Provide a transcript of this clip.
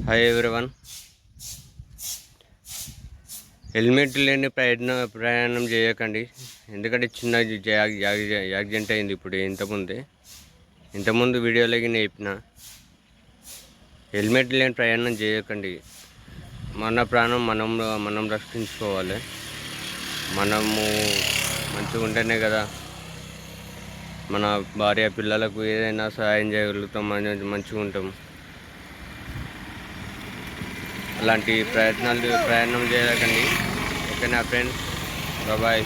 Hi everyone. Helmet లేని ప్రయాణం చేయకండి. ఎందుకంటే చిన్న యాక్సిడెంట్ అయింది ఇప్పుడు ఇంతకుముందు వీడియోలోకి నేను చెప్పిన హెల్మెట్ లేని ప్రయాణం చేయకండి. మన ప్రాణం మనం రక్షించుకోవాలి. మనము మంచిగా ఉంటేనే కదా మన భార్య పిల్లలకు ఏదైనా సహాయం చేయగలుగుతాం, మంచిగా ఉంటాం. అలాంటి ప్రయాణం చేయకండి. ఓకేనా ఫ్రెండ్స్, బాయ్.